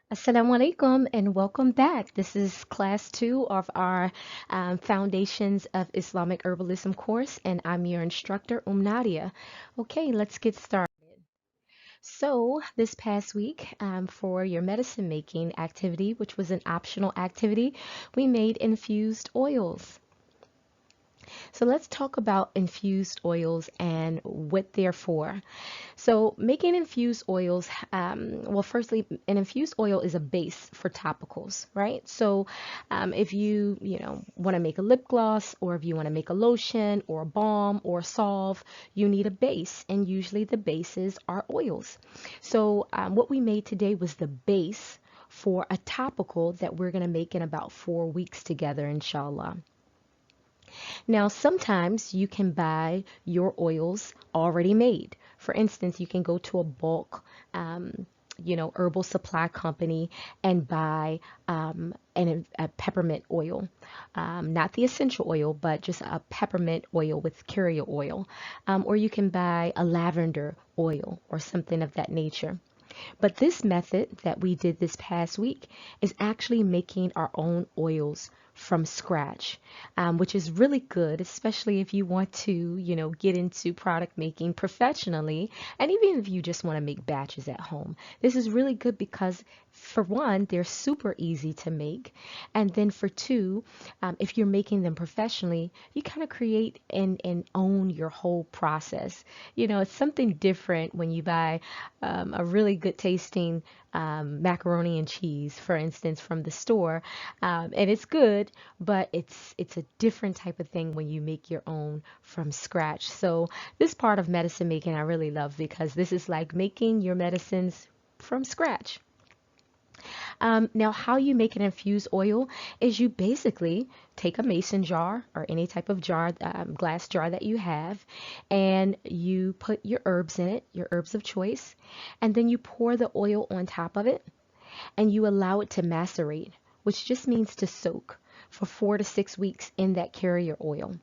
Assalamu alaikum and welcome back. This is class 2 of our Foundations of Islamic Herbalism course, and I'm your instructor, Nadia. Okay, let's get started. So, this past week, for your medicine making activity, which was an optional activity, we made infused oils. So, let's talk about infused oils and what they're for. So making infused oils, well, firstly, an infused oil is a base for topicals, right? So if you want to make a lip gloss, or if you want to make a lotion or a balm or a salve, you need a base, and usually the bases are oils. So what we made today was the base for a topical that we're going to make in about 4 weeks together, inshallah. Now, sometimes you can buy your oils already made. For instance, you can go to a bulk, herbal supply company and buy a peppermint oil, not the essential oil, but just a peppermint oil with carrier oil. Or you can buy a lavender oil or something of that nature. But this method that we did this past week is actually making our own oils from scratch, which is really good, especially if you want to, get into product making professionally, and even if you just want to make batches at home. This is really good because, for one, they're super easy to make, and then for two, if you're making them professionally, you kind of create and own your whole process. It's something different when you buy a really good tasting macaroni and cheese, for instance, from the store, and it's good, but it's a different type of thing when you make your own from scratch. So this part of medicine making I really love because this is like making your medicines from scratch. Now, how you make an infused oil is you basically take a mason jar or any type of jar, glass jar that you have, and you put your herbs in it, your herbs of choice, and then you pour the oil on top of it and you allow it to macerate, which just means to soak for 4 to 6 weeks in that carrier oil.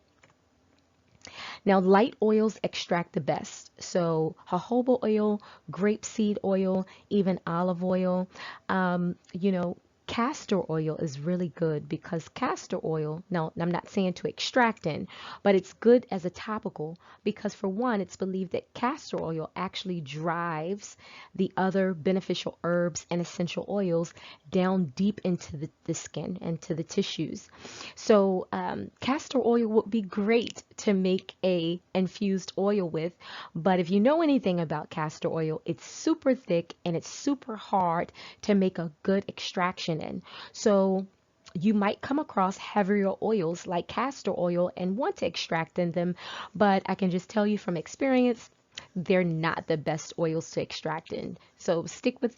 Now, light oils extract the best. So, jojoba oil, grapeseed oil, even olive oil. Castor oil is really good because castor oil, now I'm not saying to extract in, but it's good as a topical because, for one, it's believed that castor oil actually drives the other beneficial herbs and essential oils down deep into the skin and to the tissues. So castor oil would be great to make a infused oil with, but if you know anything about castor oil, it's super thick and it's super hard to make a good extraction in. So you might come across heavier oils like castor oil and want to extract in them, but I can just tell you from experience, they're not the best oils to extract in. So stick with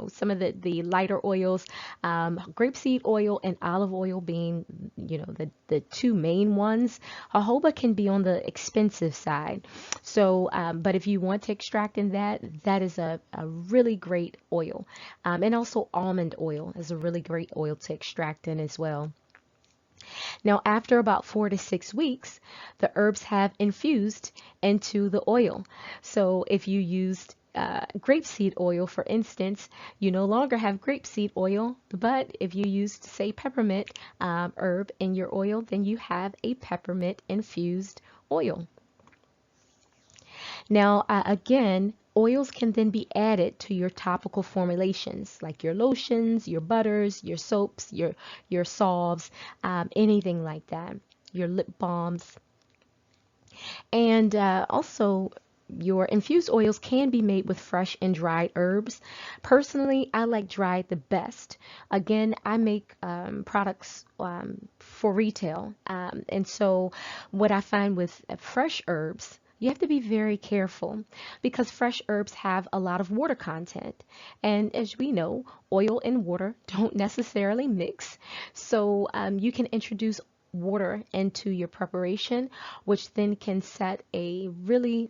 some of the lighter oils, grapeseed oil and olive oil being the two main ones. Jojoba can be on the expensive side, so but if you want to extract in that is a really great oil, and also almond oil is a really great oil to extract in as well. Now, after about 4 to 6 weeks, the herbs have infused into the oil. So if you used grapeseed oil, for instance, you no longer have grapeseed oil, but if you used, say, peppermint herb in your oil, then you have a peppermint infused oil. Now, again, oils can then be added to your topical formulations, like your lotions, your butters, your soaps, your salves, anything like that, your lip balms. And also, your infused oils can be made with fresh and dried herbs. Personally, I like dried the best. Again, I make products for retail. And so, what I find with fresh herbs, you have to be very careful because fresh herbs have a lot of water content. And as we know, oil and water don't necessarily mix. So, you can introduce water into your preparation, which then can set a really,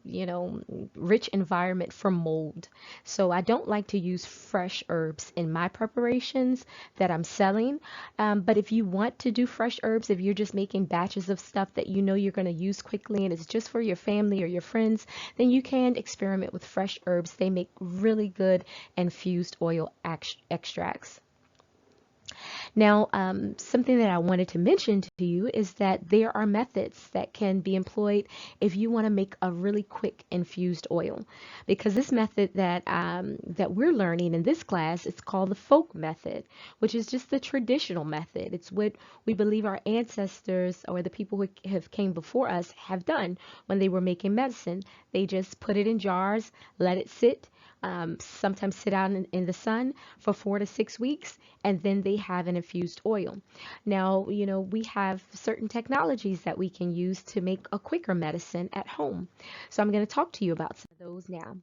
rich environment for mold. So I don't like to use fresh herbs in my preparations that I'm selling. But if you want to do fresh herbs, if you're just making batches of stuff that you know you're going to use quickly and it's just for your family or your friends, then you can experiment with fresh herbs. They make really good infused oil extracts. Now, something that I wanted to mention to you is that there are methods that can be employed if you want to make a really quick infused oil. Because this method that we're learning in this class, it's called the folk method, which is just the traditional method. It's what we believe our ancestors or the people who have came before us have done when they were making medicine. They just put it in jars, let it sit, sometimes sit out in the sun for 4 to 6 weeks, and then they have an infused oil. Now, we have certain technologies that we can use to make a quicker medicine at home. So I'm going to talk to you about some of those now.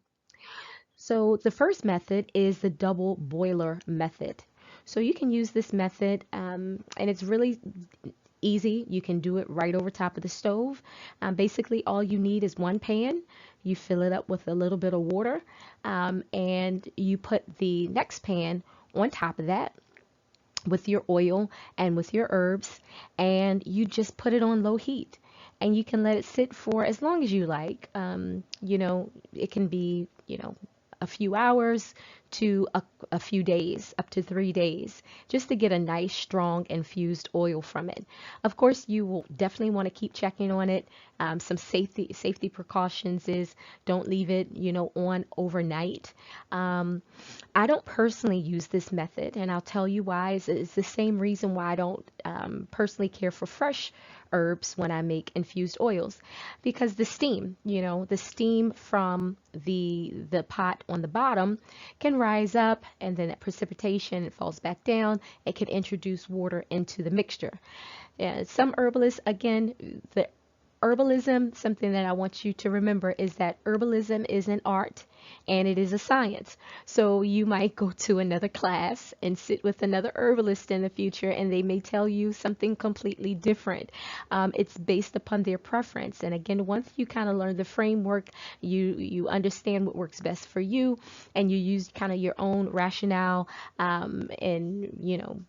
So the first method is the double boiler method. So you can use this method, and it's really easy. You can do it right over top of the stove. Basically, all you need is one pan. You fill it up with a little bit of water, and you put the next pan on top of that with your oil and with your herbs, and you just put it on low heat. And you can let it sit for as long as you like. It can be, a few hours to a few days, up to 3 days, just to get a nice, strong, infused oil from it. Of course, you will definitely want to keep checking on it. Some safety precautions is don't leave it, on overnight. I don't personally use this method, and I'll tell you why. It's the same reason why I don't personally care for fresh herbs when I make infused oils, because the steam from the pot on the bottom can rise up, and then that precipitation, it falls back down. It can introduce water into the mixture. Some herbalists, again, the herbalism, something that I want you to remember is that herbalism is an art and it is a science. So you might go to another class and sit with another herbalist in the future, and they may tell you something completely different. It's based upon their preference. And again, once you kind of learn the framework, you understand what works best for you, and you use kind of your own rationale, and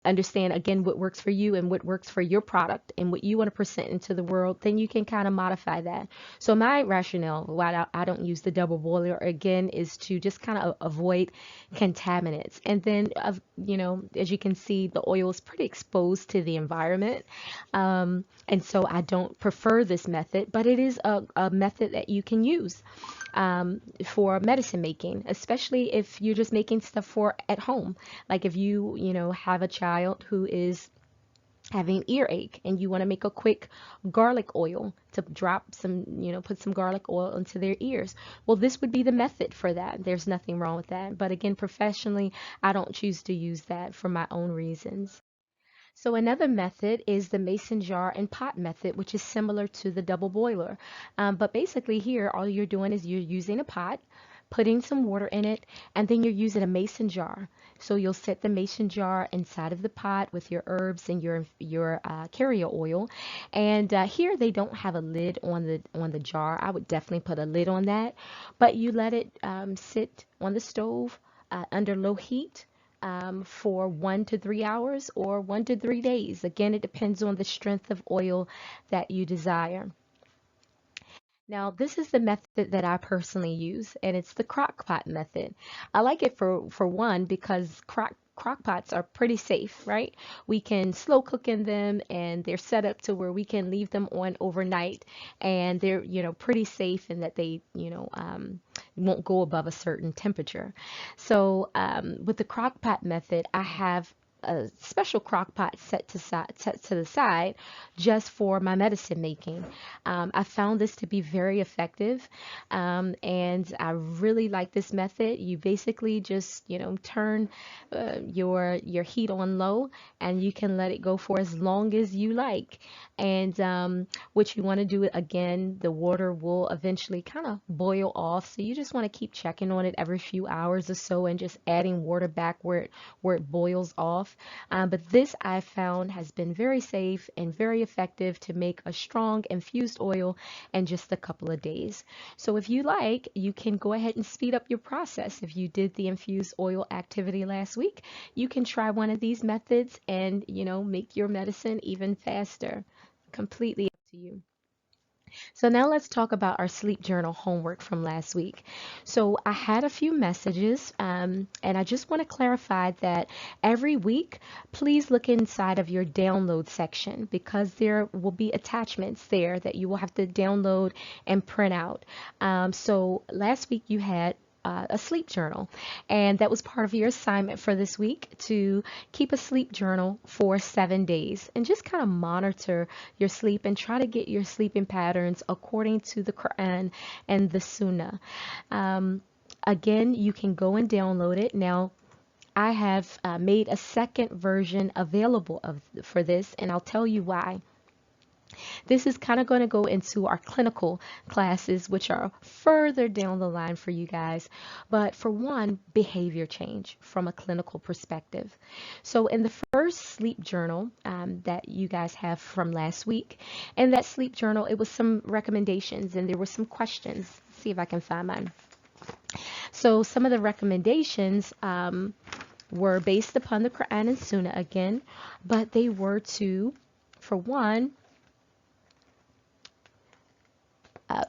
understand again what works for you and what works for your product and what you want to present into the world, then you can kind of modify that. So my rationale why I don't use the double boiler again is to just kind of avoid contaminants. And then as you can see, the oil is pretty exposed to the environment, and so I don't prefer this method, but it is a method that you can use for medicine making, especially if you're just making stuff for at home. Like if you have a child who is having earache and you want to make a quick garlic oil to drop some, put some garlic oil into their ears. Well, this would be the method for that. There's nothing wrong with that. But again, professionally, I don't choose to use that for my own reasons. So another method is the mason jar and pot method, which is similar to the double boiler. But basically here, all you're doing is you're using a pot, putting some water in it, and then you're using a mason jar. So you'll set the mason jar inside of the pot with your herbs and your carrier oil. And here they don't have a lid on the jar. I would definitely put a lid on that. But you let it sit on the stove under low heat for 1 to 3 hours or 1 to 3 days. Again, it depends on the strength of oil that you desire. Now, this is the method that I personally use, and it's the crock pot method. I like it for one because crock pots are pretty safe, right? We can slow cook in them, and they're set up to where we can leave them on overnight, and they're pretty safe in that they won't go above a certain temperature. So with the crock pot method, I have a special crock pot set to the side just for my medicine making. I found this to be very effective, and I really like this method. You basically just turn your heat on low, and you can let it go for as long as you like. And what you want to do again, the water will eventually kind of boil off, so you just want to keep checking on it every few hours or so and just adding water back where it boils off. safe. But this I found has been very safe and very effective to make a strong infused oil in just a couple of days. So if you like, you can go ahead and speed up your process. If you did the infused oil activity last week, you can try one of these methods and, make your medicine even faster. Completely up to you. So now let's talk about our sleep journal homework from last week. So I had a few messages, and I just want to clarify that every week, please look inside of your download section because there will be attachments there that you will have to download and print out. So last week you had a sleep journal, and that was part of your assignment for this week to keep a sleep journal for 7 days and just kind of monitor your sleep and try to get your sleeping patterns according to the Quran and the Sunnah. Again, you can go and download it. Now, I have made a second version available for this, and I'll tell you why. This is kind of going to go into our clinical classes, which are further down the line for you guys. But for one, behavior change from a clinical perspective. So in the first sleep journal that you guys have from last week, in that sleep journal, it was some recommendations and there were some questions. Let's see if I can find mine. So some of the recommendations were based upon the Quran and Sunnah again, but they were to, for one,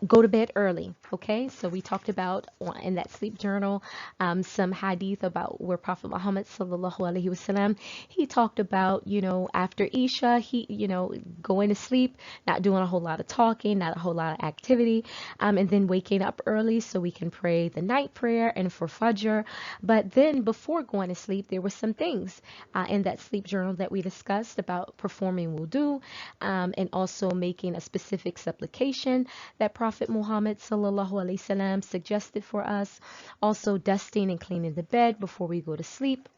go to bed early. Okay, so we talked about in that sleep journal some hadith about where Prophet Muhammad sallallahu alaihi wasallam, he talked about, after Isha, he, going to sleep, not doing a whole lot of talking, not a whole lot of activity, and then waking up early so we can pray the night prayer and for Fajr. But then before going to sleep, there were some things in that sleep journal that we discussed about performing wudu, and also making a specific supplication that Prophet Muhammad sallallahu alaihi wasallam suggested for us. Also dusting and cleaning the bed before we go to sleep.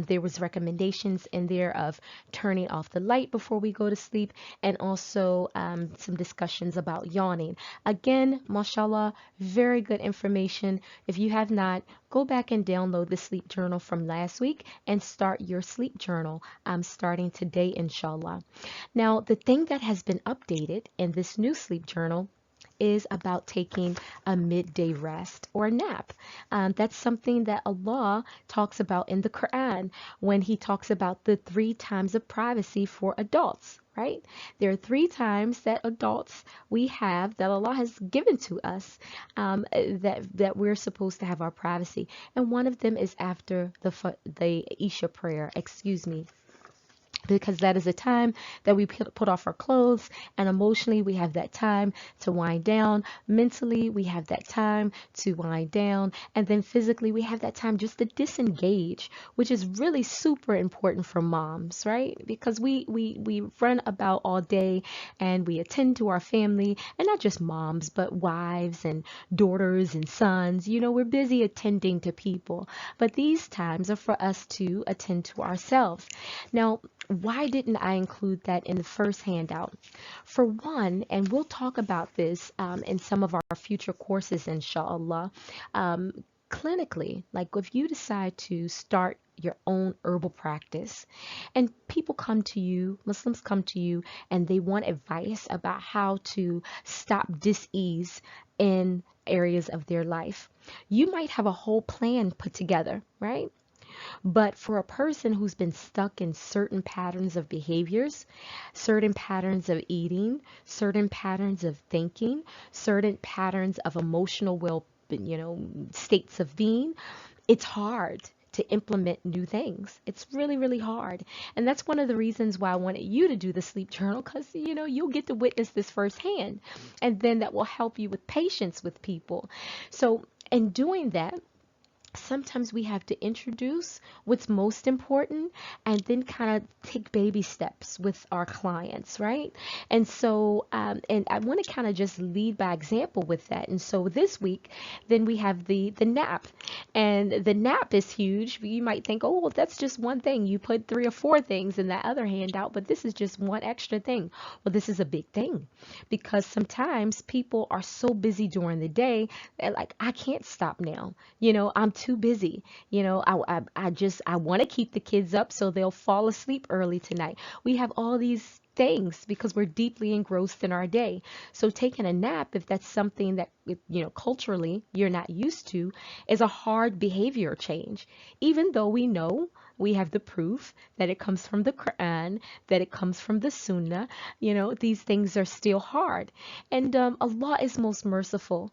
There was recommendations in there of turning off the light before we go to sleep, and also some discussions about yawning. Again, mashallah, very good information. If you have not, go back and download the sleep journal from last week and start your sleep journal starting today, inshallah. Now, the thing that has been updated in this new sleep journal is about taking a midday rest or a nap. That's something that Allah talks about in the Quran when he talks about the 3 times of privacy for adults, right? There are 3 times that adults we have that Allah has given to us, that we're supposed to have our privacy. And one of them is after the Isha prayer, because that is a time that we put off our clothes, and emotionally we have that time to wind down. Mentally we have that time to wind down, and then physically we have that time just to disengage, which is really super important for moms, right? Because we run about all day and we attend to our family, and not just moms but wives and daughters and sons. We're busy attending to people, but these times are for us to attend to ourselves. Now, why didn't I include that in the first handout? For one, and we'll talk about this in some of our future courses, inshallah, clinically, like if you decide to start your own herbal practice and people come to you, Muslims come to you, and they want advice about how to stop dis-ease in areas of their life, you might have a whole plan put together, right? But for a person who's been stuck in certain patterns of behaviors, certain patterns of eating, certain patterns of thinking, certain patterns of emotional states of being, it's hard to implement new things. It's really, really hard. And that's one of the reasons why I wanted you to do the sleep journal, because, you'll get to witness this firsthand. And then that will help you with patience with people. So in doing that, sometimes we have to introduce what's most important and then kind of take baby steps with our clients, right? And so, and I want to kind of just lead by example with that. And so this week, then we have the nap, and the nap is huge. You might think, oh, well, that's just one thing. You put 3 or 4 things in that other handout, but this is just one extra thing. Well, this is a big thing because sometimes people are so busy during the day that like, I can't stop now. I'm too busy. I want to keep the kids up so they'll fall asleep early tonight. We have all these things because we're deeply engrossed in our day. So taking a nap, if that's something that, culturally you're not used to, is a hard behavior change. Even though we know we have the proof that it comes from the Quran, that it comes from the Sunnah, these things are still hard. And Allah is most merciful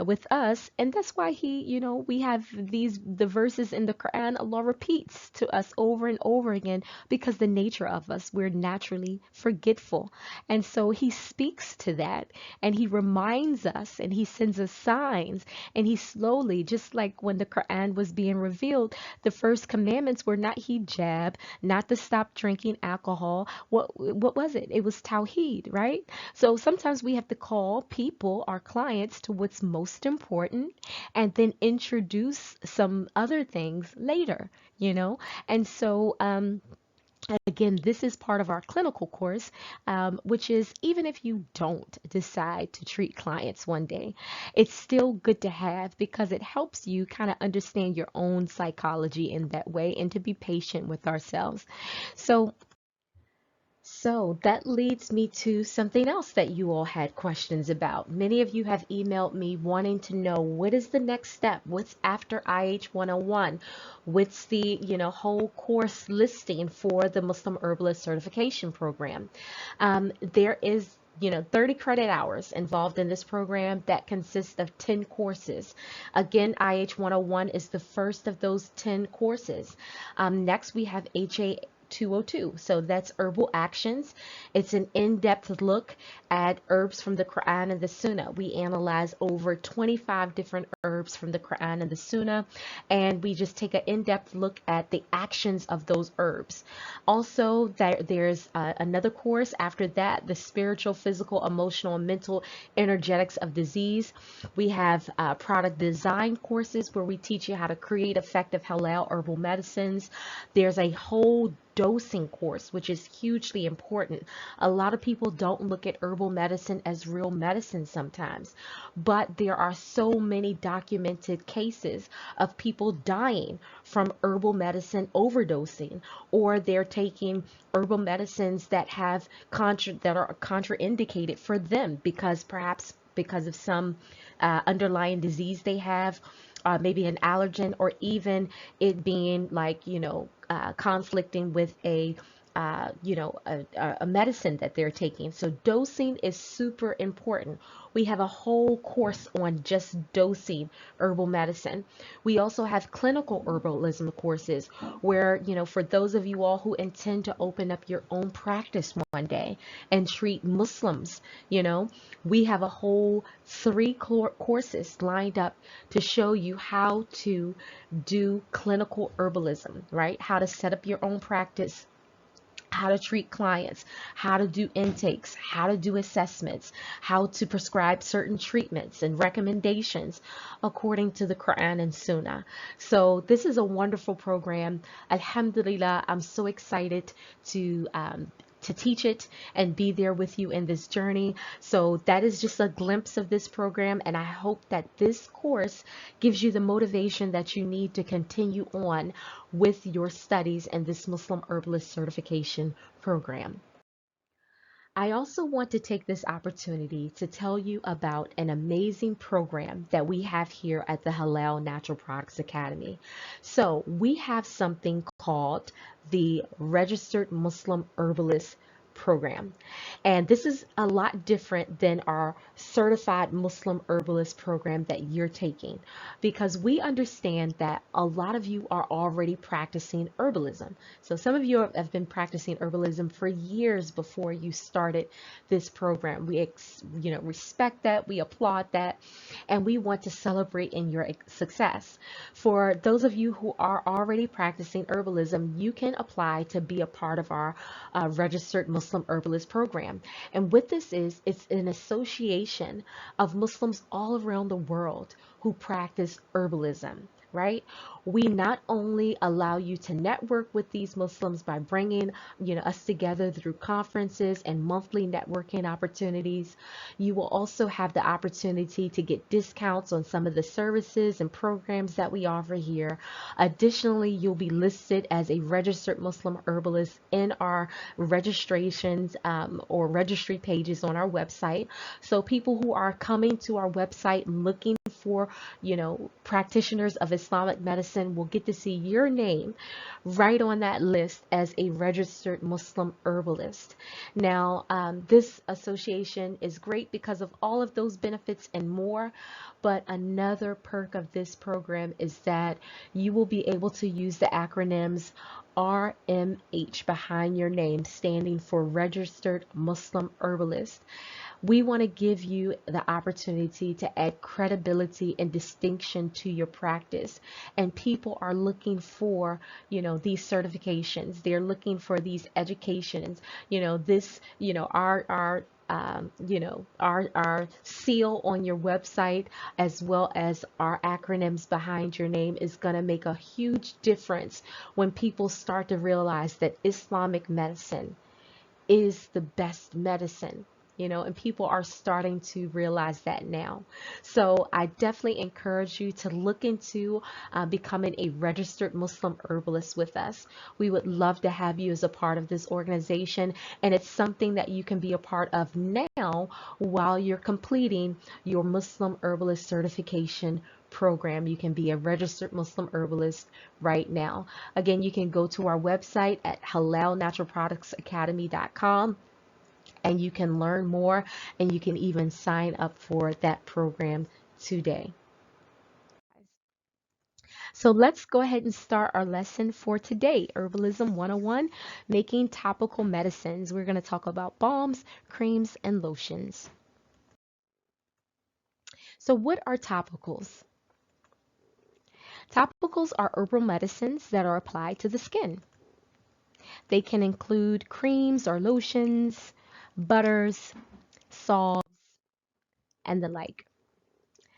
with us. And that's why we have the verses in the Quran, Allah repeats to us over and over again because the nature of us, we're naturally forgetful. And so He speaks to that and He reminds us and He sends us signs and He slowly, just like when the Quran was being revealed, the first commandments were not hijab, not to stop drinking alcohol. What was it? It was tawheed, right? So sometimes we have to call people, our clients, to what's most important and then introduce some other things later, And so, again, this is part of our clinical course, which is even if you don't decide to treat clients one day, it's still good to have because it helps you kind of understand your own psychology in that way and to be patient with ourselves. So, so that leads me to something else that you all had questions about. Many of you have emailed me wanting to know what is the next step? What's after IH101? What's the, whole course listing for the Muslim Herbalist Certification Program? There is 30 credit hours involved in this program that consists of 10 courses. Again, IH101 is the first of those 10 courses. Next, we have HA202. So that's Herbal Actions. It's an in-depth look at herbs from the Quran and the Sunnah. We analyze over 25 different herbs from the Quran and the Sunnah, and we just take an in-depth look at the actions of those herbs. Also, there's another course after that, the spiritual, physical, emotional, and mental energetics of disease. We have product design courses where we teach you how to create effective halal herbal medicines. There's a whole dosing course, which is hugely important. A lot of people don't look at herbal medicine as real medicine sometimes, but there are so many documented cases of people dying from herbal medicine overdosing, or they're taking herbal medicines that are contraindicated for them perhaps because of some underlying disease they have, maybe an allergen, or even it being like, conflicting with a medicine that they're taking. So dosing is super important. We have a whole course on just dosing herbal medicine. We also have clinical herbalism courses where, for those of you all who intend to open up your own practice one day and treat Muslims, we have a whole 3 courses lined up to show you how to do clinical herbalism, right? How to set up your own practice, how to treat clients, how to do intakes, how to do assessments, how to prescribe certain treatments and recommendations according to the Quran and Sunnah. So this is a wonderful program. Alhamdulillah, I'm so excited to teach it and be there with you in this journey. So that is just a glimpse of this program, and I hope that this course gives you the motivation that you need to continue on with your studies in this Muslim Herbalist Certification Program. I also want to take this opportunity to tell you about an amazing program that we have here at the Halal Natural Products Academy. So we have something called the Registered Muslim Herbalist Program. And this is a lot different than our Certified Muslim Herbalist program that you're taking, because we understand that a lot of you are already practicing herbalism. So some of you have been practicing herbalism for years before you started this program. We respect that, we applaud that, and we want to celebrate in your success. For those of you who are already practicing herbalism, you can apply to be a part of our Registered Muslim Herbalist program. And what this is, it's an association of Muslims all around the world who practice herbalism, right? We not only allow you to network with these Muslims by bringing, us together through conferences and monthly networking opportunities. You will also have the opportunity to get discounts on some of the services and programs that we offer here. Additionally, you'll be listed as a registered Muslim herbalist in our registrations or registry pages on our website. So people who are coming to our website looking for, practitioners of Islamic medicine will get to see your name right on that list as a registered Muslim herbalist. Now, this association is great because of all of those benefits and more. But another perk of this program is that you will be able to use the acronyms RMH behind your name, standing for Registered Muslim Herbalist. We want to give you the opportunity to add credibility and distinction to your practice. And people are looking for, these certifications. They're looking for these educations. This, our seal on your website, as well as our acronyms behind your name, is going to make a huge difference when people start to realize that Islamic medicine is the best medicine. And people are starting to realize that now. So I definitely encourage you to look into becoming a registered Muslim herbalist with us. We would love to have you as a part of this organization, and it's something that you can be a part of now while you're completing your Muslim herbalist certification program. You can be a registered Muslim herbalist right now. Again, you can go to our website at halalnaturalproductsacademy.com, and you can learn more, and you can even sign up for that program today. So let's go ahead and start our lesson for today. Herbalism 101, making topical medicines. We're going to talk about balms, creams, and lotions. So what are topicals? Topicals are herbal medicines that are applied to the skin. They can include creams or lotions, butters, salves, and the like.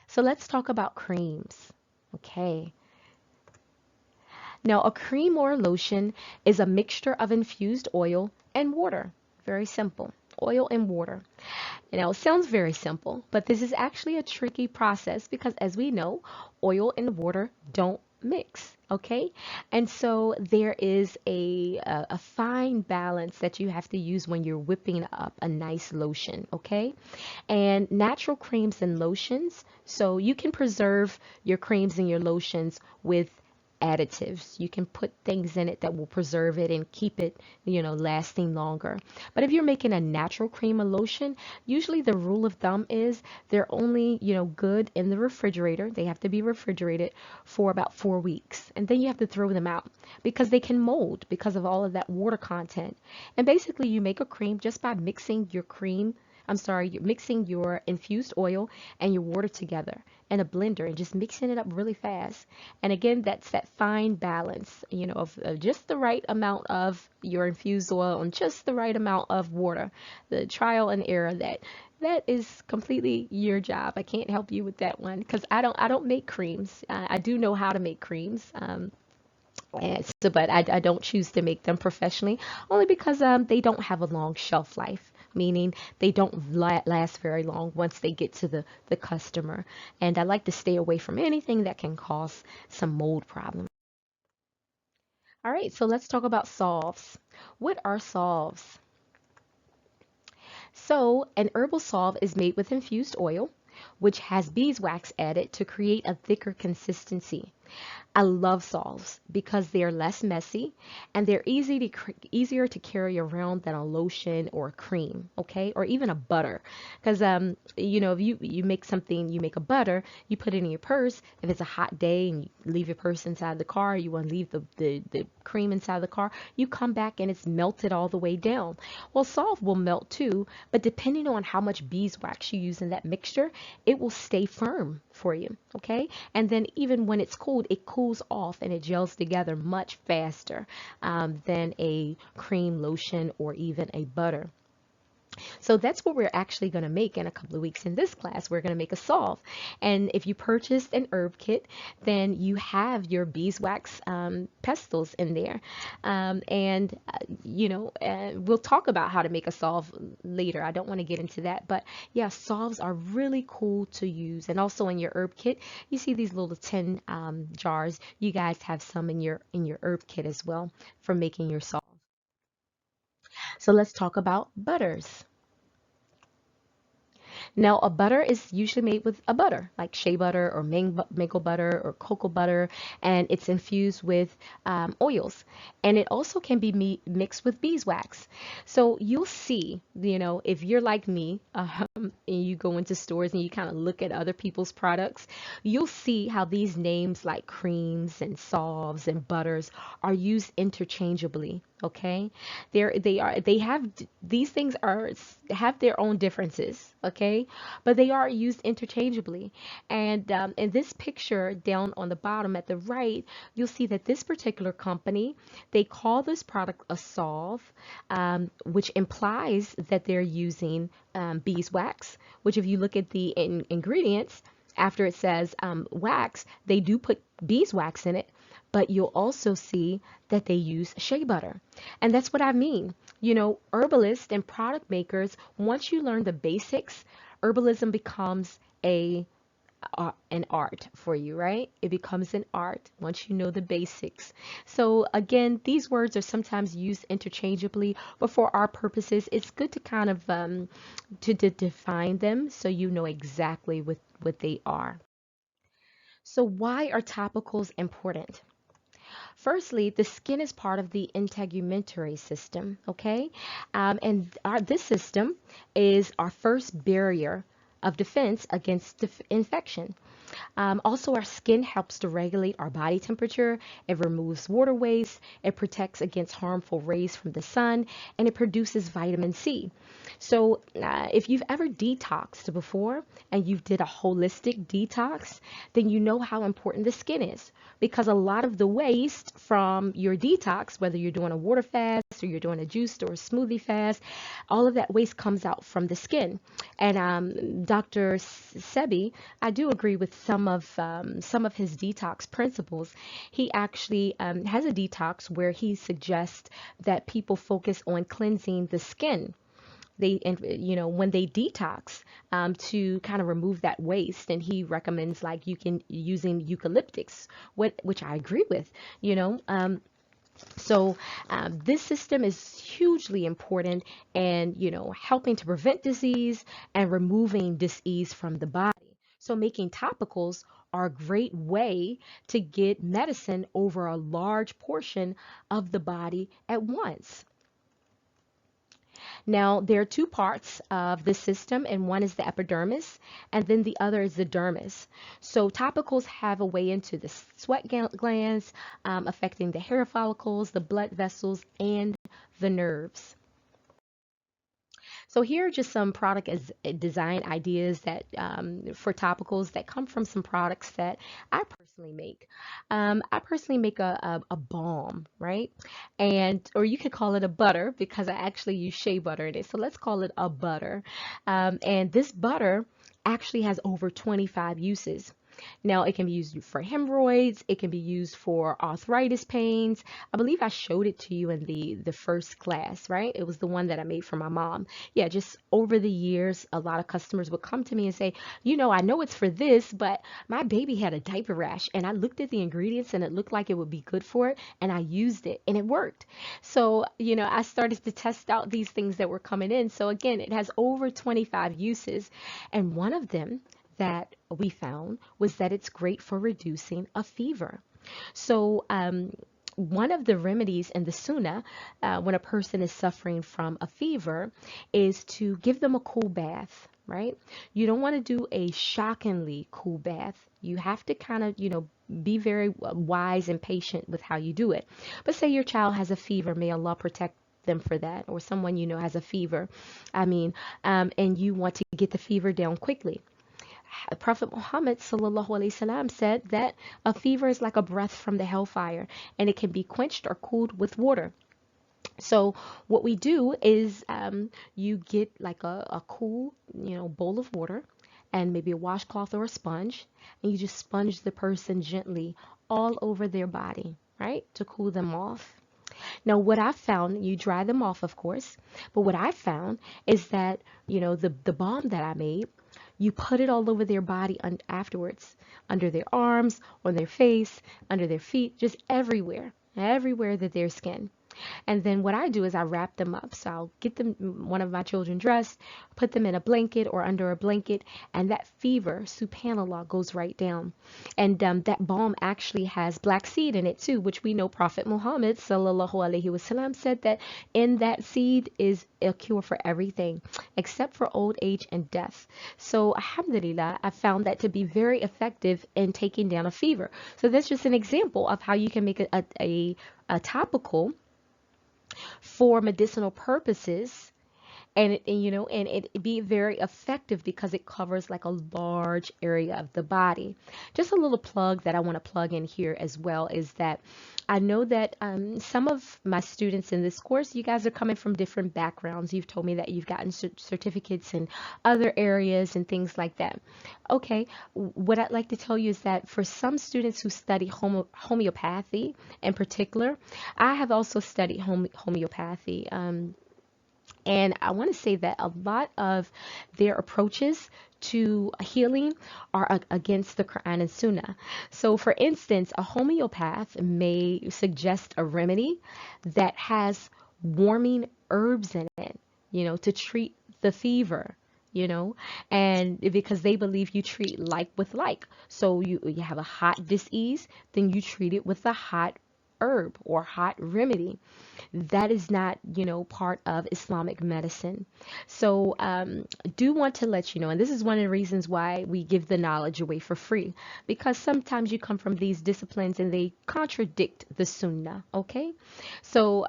So let's talk about creams. Okay. Now, a cream or a lotion is a mixture of infused oil and water. Very simple. Oil and water. Now, it sounds very simple, but this is actually a tricky process because, as we know, oil and water don't mix. Okay, and so there is a fine balance that you have to use when you're whipping up a nice lotion. Okay, and natural creams and lotions, so you can preserve your creams and your lotions with additives. You can put things in it that will preserve it and keep it, lasting longer. But if you're making a natural cream or lotion, usually the rule of thumb is they're only, good in the refrigerator. They have to be refrigerated for about 4 weeks. And then you have to throw them out because they can mold because of all of that water content. And basically you make a cream just by mixing your cream, you're mixing your infused oil and your water together in a blender and just mixing it up really fast. And again, that's that fine balance, of just the right amount of your infused oil and just the right amount of water. The trial and error that is completely your job. I can't help you with that one because I don't make creams. I do know how to make creams. But I don't choose to make them professionally only because they don't have a long shelf life, meaning they don't last very long once they get to the customer. And I like to stay away from anything that can cause some mold problems. All right, so let's talk about salves. What are salves? So an herbal salve is made with infused oil, which has beeswax added to create a thicker consistency. I love salves because they're less messy and they're easier to carry around than a lotion or a cream, okay? Or even a butter. Because if you make something, you make a butter, you put it in your purse. If it's a hot day and you leave your purse inside the car, you want to leave the cream inside the car, you come back and it's melted all the way down. Well, salve will melt too, but depending on how much beeswax you use in that mixture, it will stay firm for you, okay? And then even when it's cold, it cools off and it gels together much faster than a cream, lotion, or even a butter. So that's what we're actually going to make in a couple of weeks in this class. We're going to make a salve. And if you purchased an herb kit, then you have your beeswax pestles in there. We'll talk about how to make a salve later. I don't want to get into that. But yeah, salves are really cool to use. And also in your herb kit, you see these little tin jars. You guys have some in your herb kit as well for making your salve. So let's talk about butters. Now, a butter is usually made with a butter, like shea butter or mango butter or cocoa butter, and it's infused with oils. And it also can be mixed with beeswax. So you'll see, if you're like me, and you go into stores and you kind of look at other people's products, you'll see how these names like creams and salves and butters are used interchangeably. Okay, these things have their own differences. Okay, but they are used interchangeably. And in this picture down on the bottom at the right, you'll see that this particular company, they call this product a salve, which implies that they're using beeswax. Which, if you look at the ingredients, after it says wax, they do put beeswax in it, but you'll also see that they use shea butter. And that's what I mean. Herbalists and product makers, once you learn the basics, herbalism becomes an art for you, right? It becomes an art once you know the basics. So again, these words are sometimes used interchangeably, but for our purposes, it's good to kind of to define them so you know exactly what they are. So why are topicals important? Firstly, the skin is part of the integumentary system, okay? This system is our first barrier of defense against infection. Also, our skin helps to regulate our body temperature. It removes water waste. It protects against harmful rays from the sun, and it produces vitamin C. So, if you've ever detoxed before and you did a holistic detox, then you know how important the skin is, because a lot of the waste from your detox, whether you're doing a water fast or you're doing a juice or a smoothie fast, all of that waste comes out from the skin. And Dr. Sebi, I do agree with some of his detox principles. He actually has a detox where he suggests that people focus on cleansing the skin. When they detox, to kind of remove that waste, and he recommends like you can using eucalyptics, which I agree with. you know um, this system is hugely important and, helping to prevent disease and removing disease from the body. So making topicals are a great way to get medicine over a large portion of the body at once. Now, there are two parts of the system, and one is the epidermis, and then the other is the dermis. So, topicals have a way into the sweat glands, affecting the hair follicles, the blood vessels, and the nerves. So here are just some product as design ideas that for topicals that come from some products that I personally make. I personally make a balm, right? Or you could call it a butter because I actually use shea butter in it. So let's call it a butter. And this butter actually has over 25 uses. Now, it can be used for hemorrhoids, it can be used for arthritis pains. I believe I showed it to you in the first class, right? It was the one that I made for my mom. Yeah, just over the years, a lot of customers would come to me and say, I know it's for this, but my baby had a diaper rash, and I looked at the ingredients and it looked like it would be good for it, and I used it and it worked. So, I started to test out these things that were coming in. So again, it has over 25 uses, and one of them that we found was that it's great for reducing a fever. So, one of the remedies in the Sunnah, when a person is suffering from a fever, is to give them a cool bath, right? You don't want to do a shockingly cool bath. You have to kind of, be very wise and patient with how you do it. But say your child has a fever, may Allah protect them for that, or someone has a fever, and you want to get the fever down quickly. Prophet Muhammad sallallahu alaihi wasallam said that a fever is like a breath from the hellfire, and it can be quenched or cooled with water. So what we do is you get like a cool, bowl of water and maybe a washcloth or a sponge, and you just sponge the person gently all over their body, right? To cool them off. Now, what I found, you dry them off, of course, but what I found is that, the balm that I made, you put it all over their body afterwards, under their arms, on their face, under their feet, just everywhere, everywhere that their skin. And then what I do is I wrap them up. So I'll get them, one of my children dressed, put them in a blanket or under a blanket, and that fever, subhanAllah, goes right down. And that balm actually has black seed in it too, which we know Prophet Muhammad sallallahu alaihi wasallam said that in that seed is a cure for everything except for old age and death. So alhamdulillah, I found that to be very effective in taking down a fever. So that's just an example of how you can make a topical for medicinal purposes, and it be very effective because it covers like a large area of the body. Just a little plug that I want to plug in here as well is that I know that some of my students in this course, you guys are coming from different backgrounds. You've told me that you've gotten certificates in other areas and things like that. Okay, what I'd like to tell you is that for some students who study homeopathy in particular, I have also studied homeopathy. And I want to say that a lot of their approaches to healing are against the Quran and Sunnah. So, for instance, a homeopath may suggest a remedy that has warming herbs in it, to treat the fever. And because they believe you treat like with like. So you have a hot disease, then you treat it with a hot herb or hot remedy. That is not, part of Islamic medicine. So, do want to let you know, and this is one of the reasons why we give the knowledge away for free, because sometimes you come from these disciplines and they contradict the Sunnah. Okay, so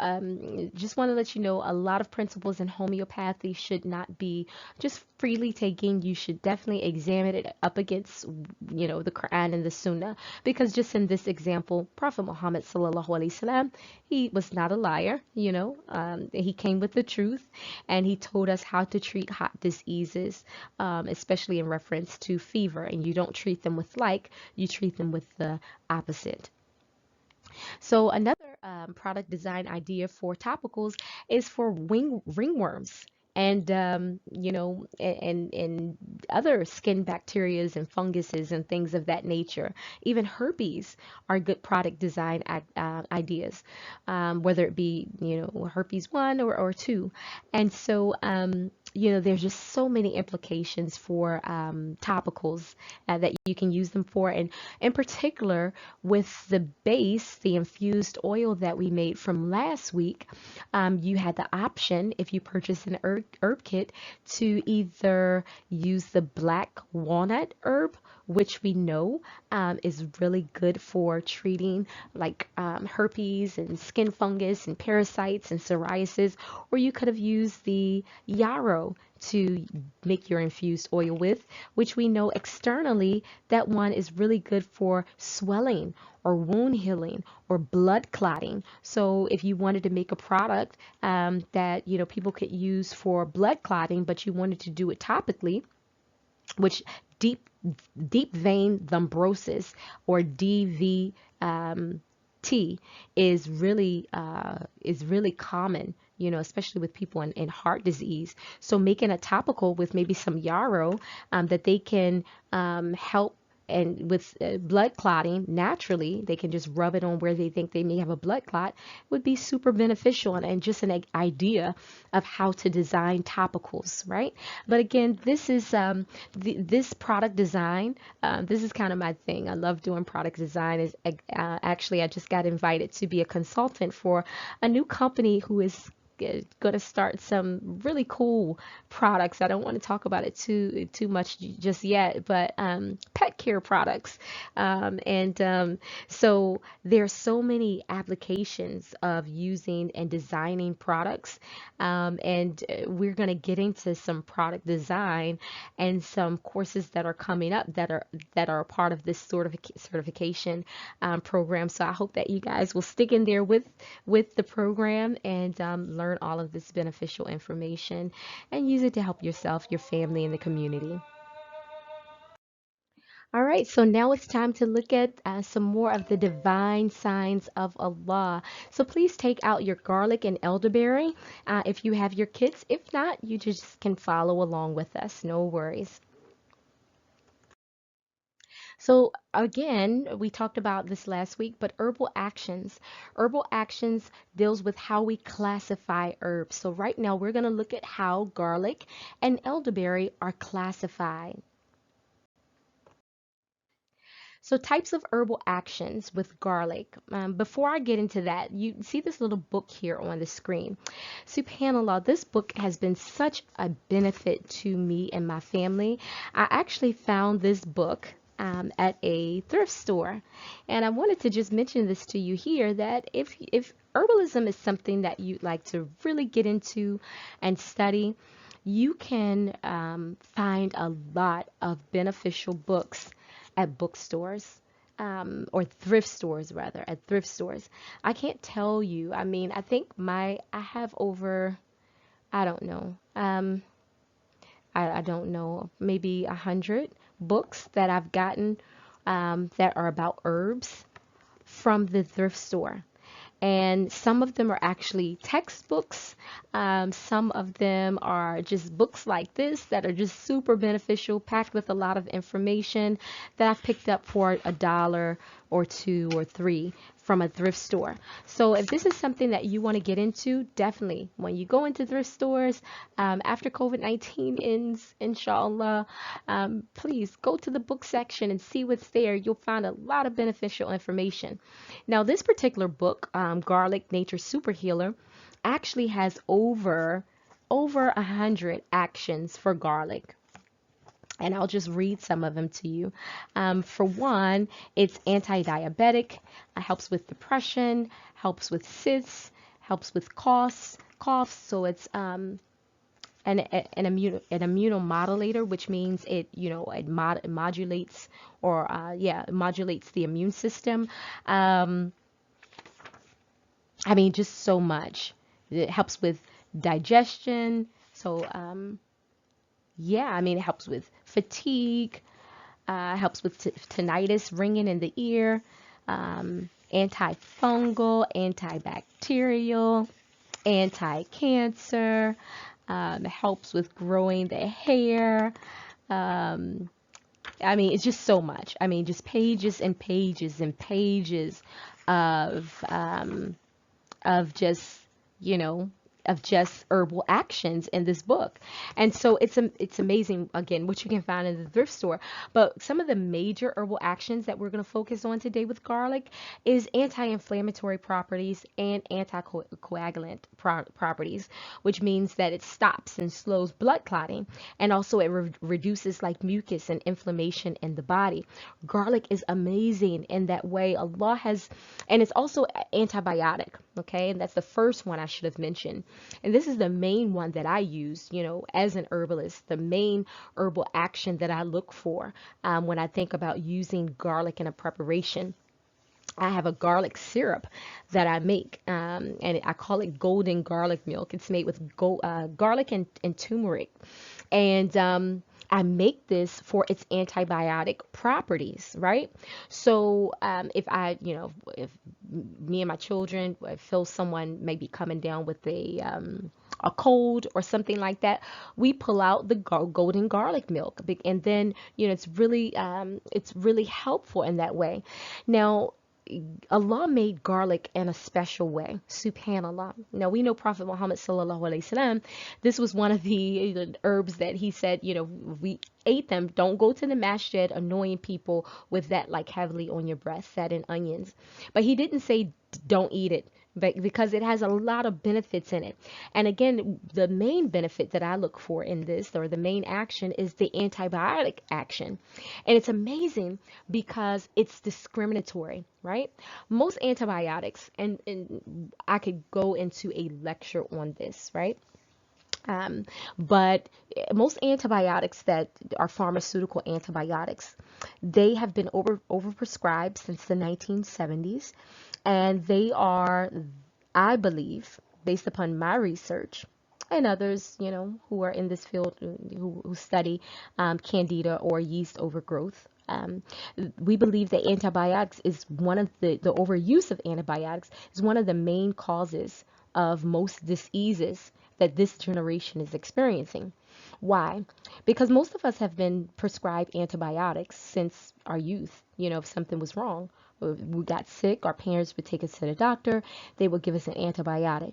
just want to let you know, a lot of principles in homeopathy should not be just freely taken. You should definitely examine it up against, the Quran and the Sunnah, because just in this example, Prophet Muhammad sallallahu alaihi wasallam, he was not a liar. He came with the truth, and he told us how to treat hot diseases, especially in reference to fever. And you don't treat them with like, you treat them with the opposite. So another product design idea for topicals is for ringworms and and other skin bacterias and funguses and things of that nature. Even herpes are good product design ideas, whether it be herpes 1 or 2. And so there's just so many implications for topicals that you can use them for. And in particular, with the base, the infused oil that we made from last week, you had the option, if you purchase an herb kit, to either use the black walnut herb, which we know is really good for treating like herpes and skin fungus and parasites and psoriasis, or you could have used the yarrow to make your infused oil with, which we know externally that one is really good for swelling or wound healing or blood clotting. So if you wanted to make a product that people could use for blood clotting, but you wanted to do it topically, which deep vein thrombosis or DVT is really common, especially with people in heart disease. So making a topical with maybe some yarrow that they can help. And with blood clotting, naturally, they can just rub it on where they think they may have a blood clot, would be super beneficial, and just an idea of how to design topicals, right? But again, this is this product design. This is kind of my thing. I love doing product design. Actually, I just got invited to be a consultant for a new company who is going to start some really cool products. I don't want to talk about it too much just yet, but pet care products. And So there's so many applications of using and designing products. And we're going to get into some product design and some courses that are coming up that are a part of this sort of certification program. So I hope that you guys will stick in there with the program and learn all of this beneficial information and use it to help yourself, your family, and the community. All right, so now it's time to look at some more of the divine signs of Allah. So please take out your garlic and elderberry if you have your kids. If not, you just can follow along with us. No worries. So again, we talked about this last week, but herbal actions. Herbal actions deals with how we classify herbs. So right now we're going to look at how garlic and elderberry are classified. So types of herbal actions with garlic. Before I get into that, you see this little book here on the screen. SubhanAllah, this book has been such a benefit to me and my family. I actually found this book at a thrift store, and I wanted to just mention this to you here that if herbalism is something that you'd like to really get into and study, you can find a lot of beneficial books at bookstores, or thrift stores rather, at thrift stores. I can't tell you. I mean, I think I have over, I don't know, I don't know, maybe 100 books that I've gotten that are about herbs from the thrift store. And some of them are actually textbooks. Some of them are just books like this that are just super beneficial, packed with a lot of information that I've picked up for $1 or $2 or $3 from a thrift store. So if this is something that you want to get into, definitely when you go into thrift stores after COVID-19 ends, inshallah, please go to the book section and see what's there. You'll find a lot of beneficial information. Now, this particular book, Garlic Nature's Super Healer, actually has over 100 actions for garlic. And I'll just read some of them to you. For one, it's anti-diabetic, helps with depression, helps with cysts, helps with coughs. So it's an immunomodulator, which means it modulates or it modulates the immune system. I mean, just so much. It helps with digestion. So yeah, I mean, it helps with fatigue, helps with tinnitus, ringing in the ear, antifungal, antibacterial, anti-cancer, helps with growing the hair. I mean, it's just so much. I mean, just pages and pages and pages of of just, you know, of just herbal actions in this book. And so it's amazing again what you can find in the thrift store. But some of the major herbal actions that we're going to focus on today with garlic is anti-inflammatory properties and anticoagulant properties, which means that it stops and slows blood clotting, and also it reduces like mucus and inflammation in the body. Garlic is amazing in that way. Allah has, and it's also antibiotic. Okay, and that's the first one I should have mentioned. And this is the main one that I use, as an herbalist, the main herbal action that I look for when I think about using garlic in a preparation. I have a garlic syrup that I make, and I call it golden garlic milk. It's made with garlic and turmeric. And I make this for its antibiotic properties, right? So if me and my children feel someone may be coming down with a cold or something like that, we pull out the golden garlic milk, and then it's really helpful in that way. Now, Allah made garlic in a special way, subhanallah. Now we know Prophet Muhammad sallallahu alaihi wasallam, this was one of the herbs that he said, we ate them, don't go to the masjid annoying people with that like heavily on your breath, that and onions. But he didn't say don't eat it. but because it has a lot of benefits in it. And again, the main benefit that I look for in this, or the main action, is the antibiotic action. And it's amazing because it's discriminatory, right? Most antibiotics, and I could go into a lecture on this, right? Um, but most antibiotics that are pharmaceutical antibiotics, they have been overprescribed since the 1970s, and they are, I believe, based upon my research and others, who are in this field, who study candida or yeast overgrowth. We believe that antibiotics is one of the overuse of antibiotics is one of the main causes of most diseases that this generation is experiencing. Why? Because most of us have been prescribed antibiotics since our youth. If something was wrong, we got sick, our parents would take us to the doctor, they would give us an antibiotic.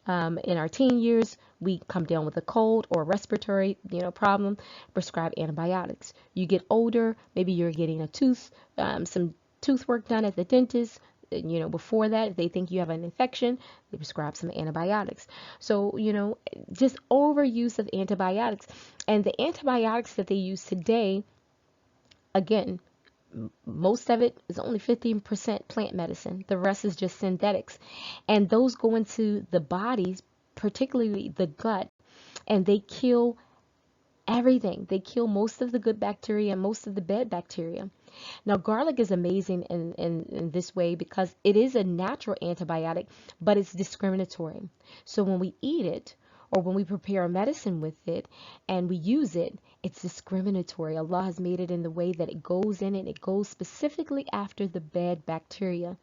In our teen years, we come down with a cold or a respiratory, problem, prescribe antibiotics. You get older, maybe you're getting some tooth work done at the dentist. Before that, if they think you have an infection, they prescribe some antibiotics. So, just overuse of antibiotics. And the antibiotics that they use today, again, most of it is only 15% plant medicine. The rest is just synthetics. And those go into the bodies, particularly the gut, and they kill everything. They kill most of the good bacteria and most of the bad bacteria. Now, garlic is amazing in this way because it is a natural antibiotic, but it's discriminatory. So when we eat it, or when we prepare a medicine with it and we use it, it's discriminatory. Allah has made it in the way that it goes in, and it goes specifically after the bad bacteria.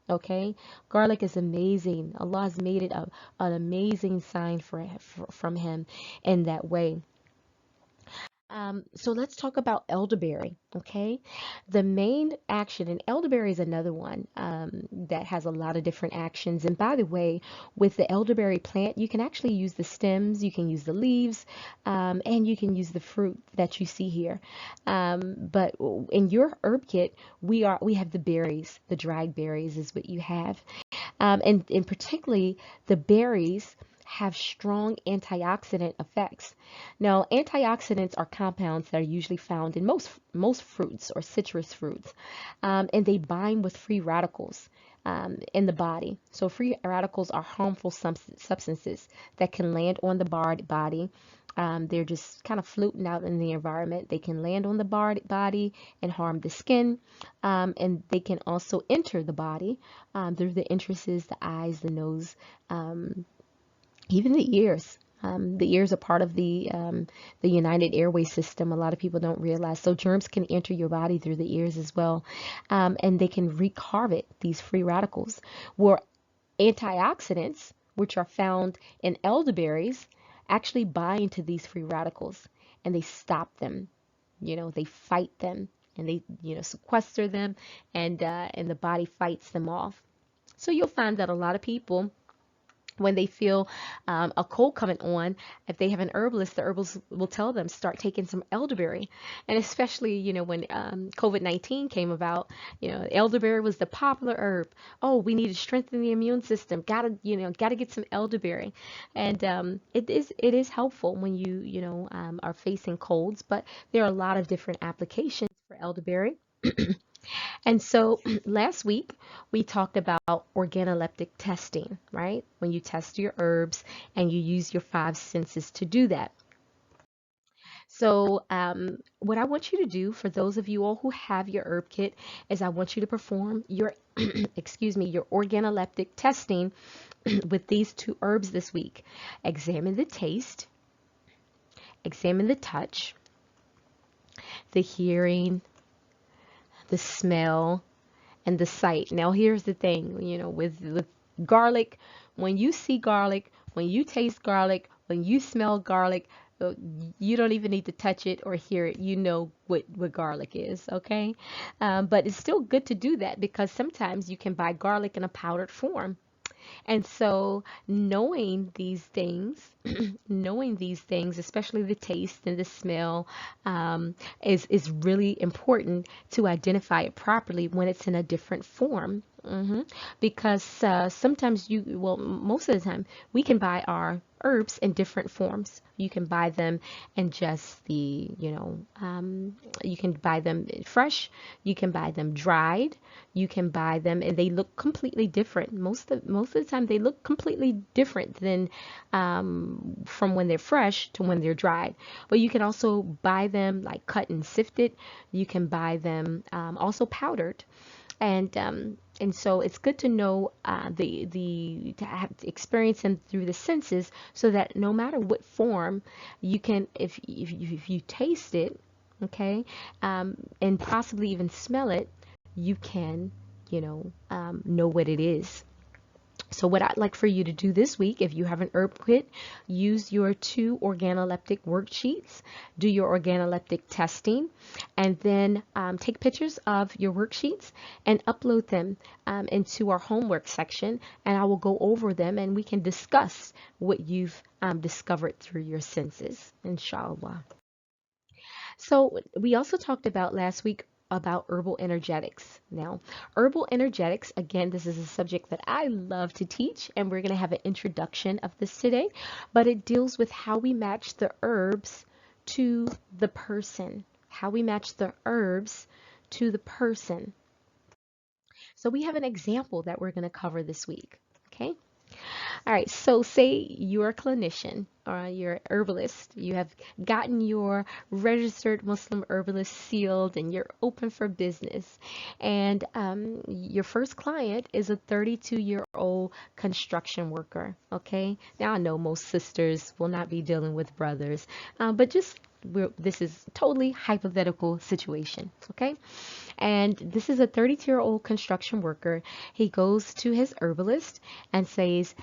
Okay, garlic is amazing. Allah has made it an amazing sign from Him in that way. So let's talk about elderberry, okay? The main action, and elderberry is another one that has a lot of different actions. And by the way, with the elderberry plant, you can actually use the stems, you can use the leaves, and you can use the fruit that you see here. But in your herb kit, we have the berries, the dried berries is what you have. And particularly the berries have strong antioxidant effects. Now, antioxidants are compounds that are usually found in most fruits or citrus fruits, and they bind with free radicals in the body. So free radicals are harmful substances that can land on the body. They're just kind of floating out in the environment. They can land on the body and harm the skin, and they can also enter the body through the entrances, the eyes, the nose, even the ears. The ears are part of the United Airway System. A lot of people don't realize. So germs can enter your body through the ears as well, and they can wreak havoc, these free radicals. Where antioxidants, which are found in elderberries, actually bind to these free radicals, and they stop them. They fight them, and they sequester them, and the body fights them off. So you'll find that a lot of people, when they feel a cold coming on, if they have an herbalist, the herbalist will tell them start taking some elderberry. And especially, when COVID-19 came about, elderberry was the popular herb. Oh, we need to strengthen the immune system. Gotta get some elderberry. And it is helpful when you are facing colds, but there are a lot of different applications for elderberry. And so last week we talked about organoleptic testing, right? When you test your herbs and you use your five senses to do that. So what I want you to do, for those of you all who have your herb kit, is I want you to perform your, excuse me, your organoleptic testing with these two herbs this week. Examine the taste, examine the touch, the hearing, the smell, and the sight. Now here's the thing, with garlic, when you see garlic, when you taste garlic, when you smell garlic, you don't even need to touch it or hear it. You know what garlic is, okay? But it's still good to do that because sometimes you can buy garlic in a powdered form. And so knowing these things, knowing these things, especially the taste and the smell, is really important to identify it properly when it's in a different form. hmm Because sometimes well, most of the time, we can buy our herbs in different forms. You can buy them in just you can buy them fresh, you can buy them dried, you can buy them, and they look completely different. Most of the time, they look completely different than from when they're fresh to when they're dried. But you can also buy them like cut and sifted. You can buy them also powdered. And so it's good to know the to have to experience them through the senses, so that no matter what form you can, if you taste it, okay, and possibly even smell it, you can know what it is. So what I'd like for you to do this week, if you have an herb kit, use your 2 organoleptic worksheets, do your organoleptic testing, and then take pictures of your worksheets and upload them into our homework section, and I will go over them and we can discuss what you've discovered through your senses, inshallah. So we also talked about last week about herbal energetics. Now, herbal energetics, again, this is a subject that I love to teach, and we're going to have an introduction of this today, but it deals with how we match the herbs to the person, how we match the herbs to the person. So we have an example that we're going to cover this week. Okay. All right, so say you're a clinician or you're a herbalist. You have gotten your registered Muslim herbalist sealed and you're open for business. And your first client is a 32-year-old construction worker. Okay, now I know most sisters will not be dealing with brothers, but just this is totally hypothetical situation. Okay, and this is a 32-year-old construction worker. He goes to his herbalist and says,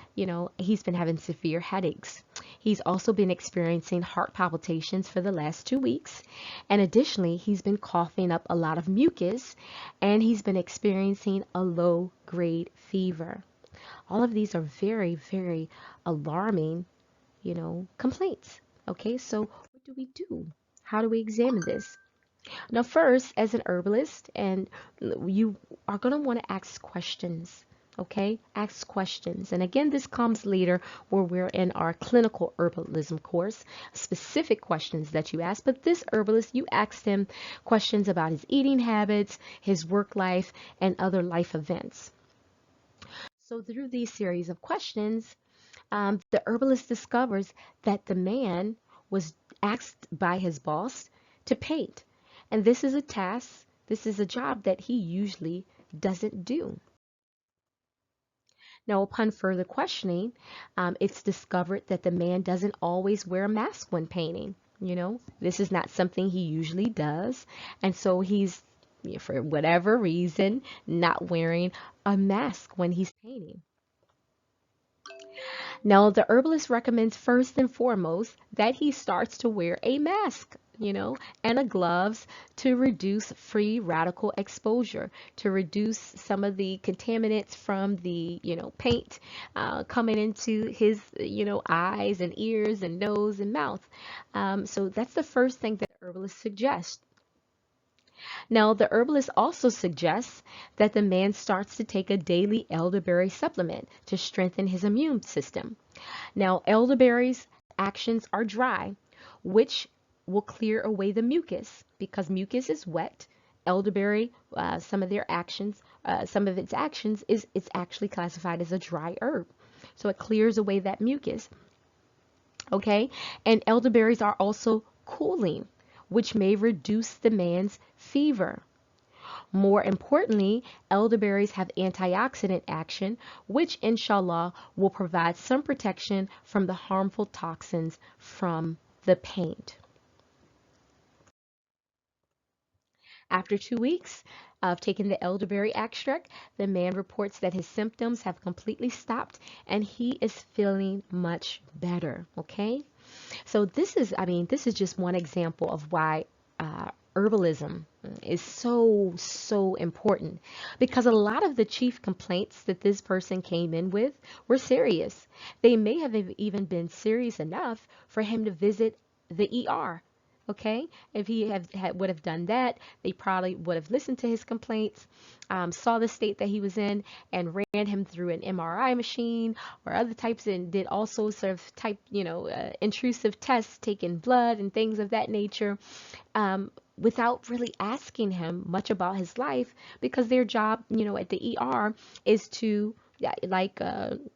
he's been having severe headaches. He's also been experiencing heart palpitations for the last 2 weeks. And additionally, he's been coughing up a lot of mucus and he's been experiencing a low-grade fever. All of these are very, very alarming, complaints. Okay, so what do we do? How do we examine this? Now, first, as an herbalist, and you are going to want to ask questions, okay? Ask questions. And again, this comes later where we're in our clinical herbalism course, specific questions that you ask. But this herbalist, you asked him questions about his eating habits, his work life, and other life events. So through these series of questions, the herbalist discovers that the man was asked by his boss to paint. And this is a task, this is a job that he usually doesn't do. Now, upon further questioning, it's discovered that the man doesn't always wear a mask when painting. This is not something he usually does. And so he's, for whatever reason, not wearing a mask when he's painting. Now, the herbalist recommends first and foremost that he starts to wear a mask, and a gloves to reduce free radical exposure, to reduce some of the contaminants from the, paint coming into his, eyes and ears and nose and mouth. So that's the first thing that the herbalist suggests. Now, the herbalist also suggests that the man starts to take a daily elderberry supplement to strengthen his immune system. Now, elderberries' actions are dry, which will clear away the mucus because mucus is wet. Elderberry, some of its actions is it's actually classified as a dry herb, so it clears away that mucus. Okay, and elderberries are also cooling, which may reduce the man's fever. More importantly, elderberries have antioxidant action, which inshallah will provide some protection from the harmful toxins from the paint. After 2 weeks of taking the elderberry extract, the man reports that his symptoms have completely stopped and he is feeling much better. Okay, so this is just one example of why herbalism is so important, because a lot of the chief complaints that this person came in with were serious. They may have even been serious enough for him to visit the ER, Okay, if he would have done that, they probably would have listened to his complaints, saw the state that he was in, and ran him through an MRI machine or other types, and did all sorts of intrusive tests, taking blood and things of that nature, without really asking him much about his life, because their job, at the ER is to, yeah,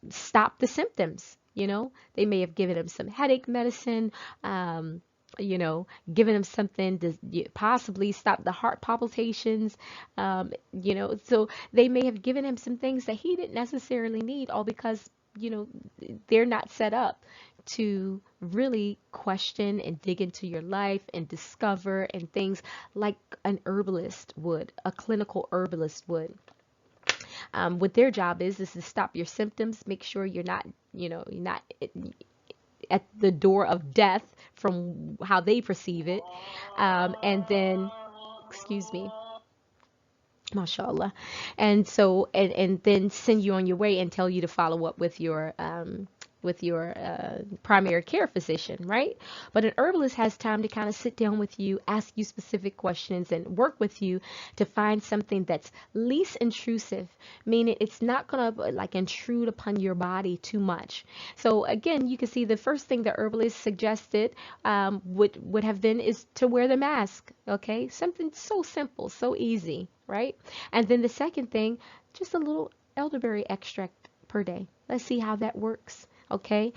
stop the symptoms. They may have given him some headache medicine, um, giving him something to possibly stop the heart palpitations. So they may have given him some things that he didn't necessarily need, all because, you know, they're not set up to really question and dig into your life and discover and things like an herbalist would, a clinical herbalist would. What their job is to stop your symptoms, make sure you're not at the door of death from how they perceive it. And then, excuse me, mashallah. And so, and then send you on your way and tell you to follow up with your primary care physician, right? But an herbalist has time to kind of sit down with you, ask you specific questions, and work with you to find something that's least intrusive, meaning it's not going to like intrude upon your body too much. So again, you can see the first thing the herbalist suggested, would have been is to wear the mask. Okay, something so simple, so easy, right? And then the second thing, just a little elderberry extract per day. Let's see how that works. Okay,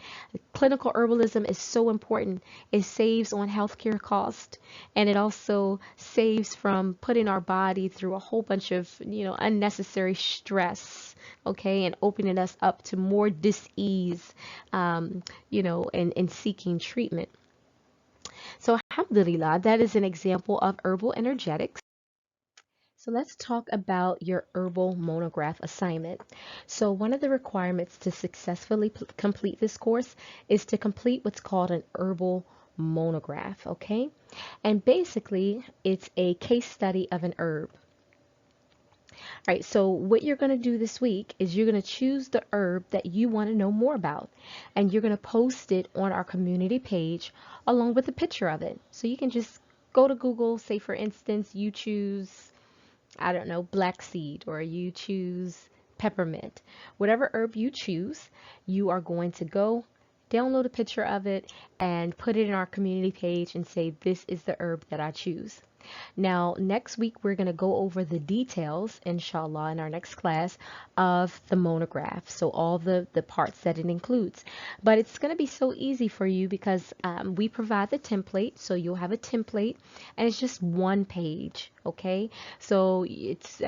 clinical herbalism is so important. It saves on healthcare cost, and it also saves from putting our body through a whole bunch of, unnecessary stress. Okay, and opening us up to more dis-ease, and seeking treatment. So alhamdulillah, that is an example of herbal energetics. So let's talk about your herbal monograph assignment. So one of the requirements to successfully complete this course is to complete what's called an herbal monograph, okay? And basically, it's a case study of an herb. All right, so what you're going to do this week is you're going to choose the herb that you want to know more about, and you're going to post it on our community page along with a picture of it. So you can just go to Google, say for instance, you choose, I don't know, black seed, or you choose peppermint. Whatever herb you choose, you are going to go download a picture of it and put it in our community page and say, this is the herb that I choose. Now, next week, we're going to go over the details, inshallah, in our next class of the monograph. So all the parts that it includes. But it's going to be so easy for you because we provide the template. So you'll have a template and it's just one page. Okay, so it's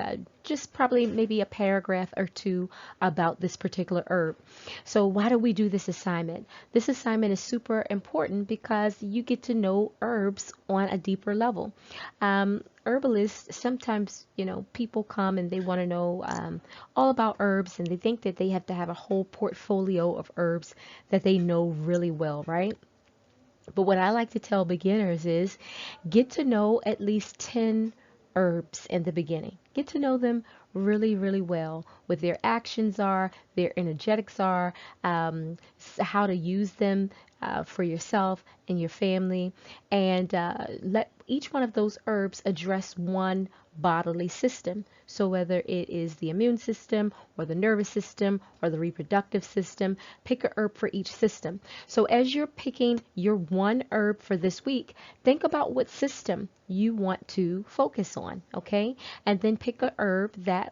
just probably maybe a paragraph or two about this particular herb. So why do we do this assignment? This assignment is super important because you get to know herbs on a deeper level. Herbalists, sometimes, people come and they want to know all about herbs, and they think that they have to have a whole portfolio of herbs that they know really well, right? But what I like to tell beginners is get to know at least 10 herbs in the beginning. Get to know them really, really well, what their actions are, their energetics are, how to use them for yourself and your family, and let each one of those herbs address one bodily system. So whether it is the immune system or the nervous system or the reproductive system, pick a herb for each system. So as you're picking your one herb for this week, think about what system you want to focus on, okay? And then pick a herb that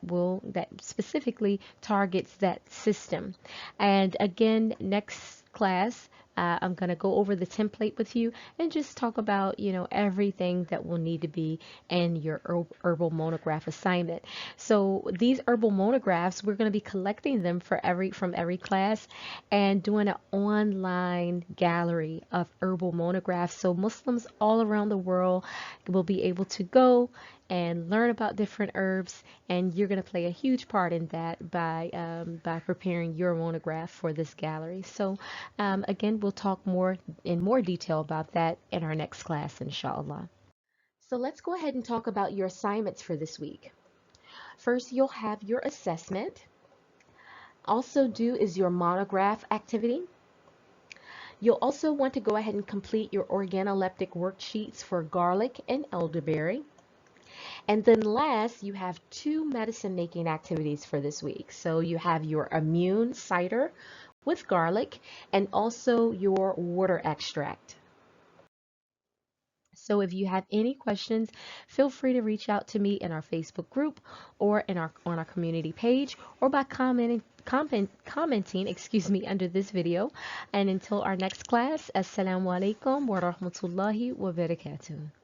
specifically targets that system. And again, next class, I'm going to go over the template with you and just talk about, everything that will need to be in your herbal monograph assignment. So these herbal monographs, we're going to be collecting them from every class and doing an online gallery of herbal monographs. So Muslims all around the world will be able to go and learn about different herbs, and you're going to play a huge part in that by preparing your monograph for this gallery. So again, we'll talk in more detail about that in our next class, inshallah. So let's go ahead and talk about your assignments for this week. First, you'll have your assessment. Also due is your monograph activity. You'll also want to go ahead and complete your organoleptic worksheets for garlic and elderberry. And then last, you have two medicine making activities for this week. So you have your immune cider with garlic and also your water extract. So if you have any questions, feel free to reach out to me in our Facebook group or in our on our community page or by commenting, excuse me, under this video. And until our next class, Assalamu alaikum wa rahmatullahi wa barakatuh.